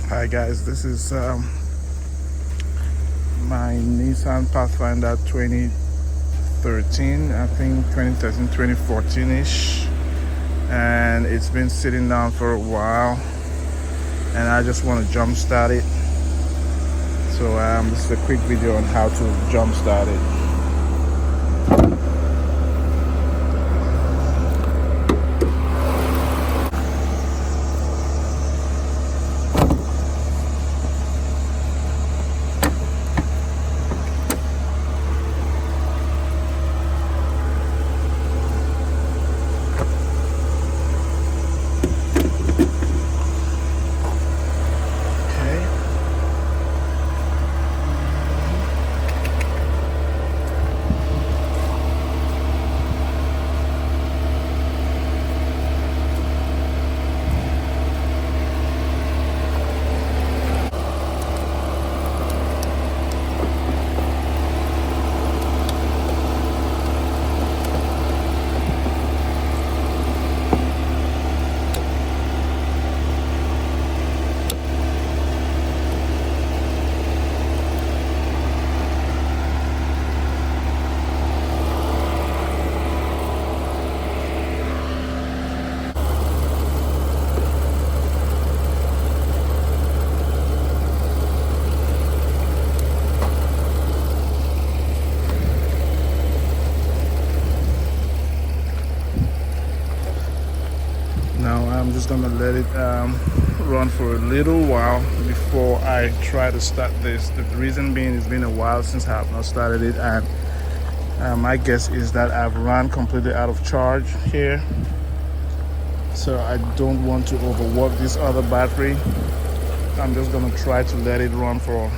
Hi guys, this is my Nissan Pathfinder 2013, I think 2013, 2014-ish, and it's been sitting down for a while and I just want to jump start it. So this is a quick video on how to jump start it. Now I'm just gonna let it run for a little while before I try to start this. The reason being, it's been a while since I have not started it, and my guess is that I've run completely out of charge here. So I don't want to overwork this other battery. I'm just gonna try to let it run for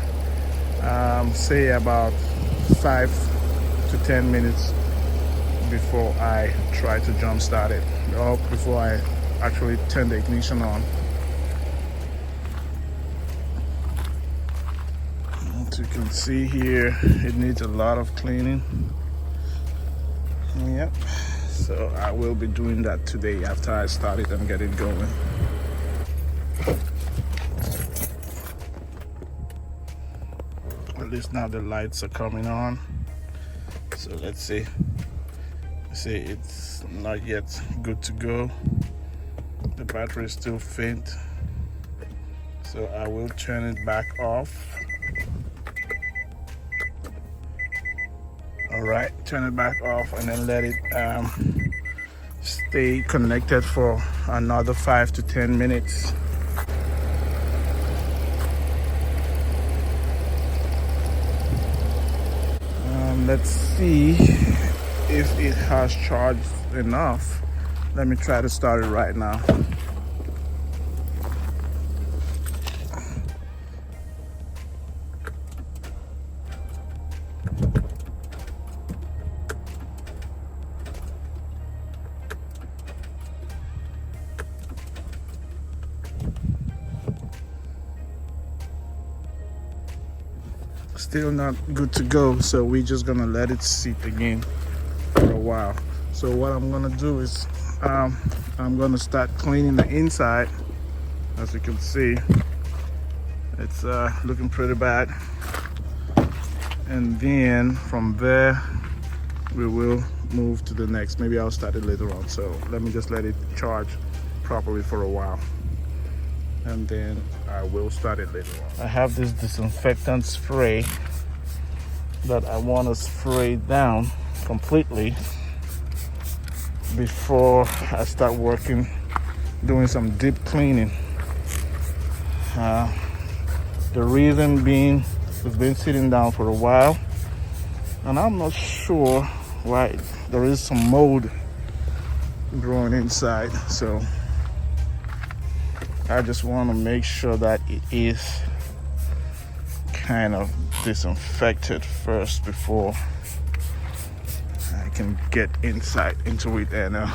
say about 5 to 10 minutes before I try to jump start it, or before I actually turn the ignition on. As you can see here, it needs a lot of cleaning. Yep, so I will be doing that today after I start it and get it going. At least now the lights are coming on, so let's see. See, it's not yet good to go. The battery is still faint, so I will turn it back off. All right, turn it back off and then let it stay connected for another 5 to 10 minutes. Let's see if it has charged enough. Let me try to start it right now. Still not good to go, so we're just gonna let it sit again for a while. So what I'm gonna do is I'm gonna start cleaning the inside. As you can see, it's looking pretty bad, and then from there we will move to the next. Maybe I'll start it later on, so let me just let it charge properly for a while, and then I will start it later on. I have this disinfectant spray that I want to spray down completely before I start working, doing some deep cleaning. The reason being, it's been sitting down for a while, and I'm not sure why. There is some mold growing inside, so I just want to make sure that it is kind of disinfected first before I can get inside into it and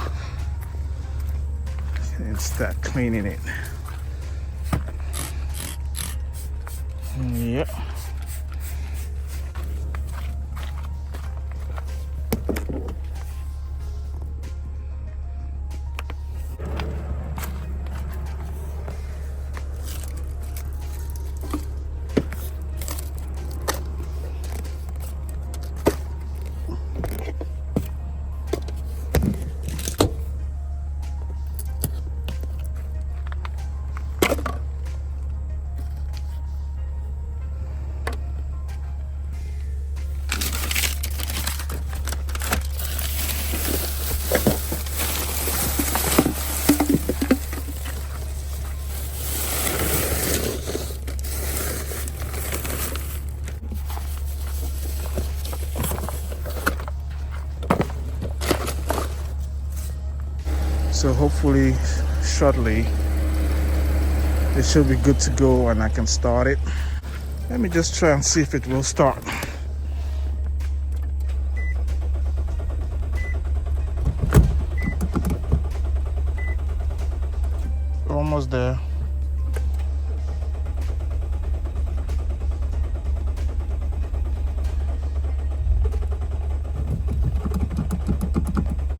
start cleaning it. Yep. So hopefully shortly it should be good to go and I can start it. Let me just try and see if it will start. Almost there.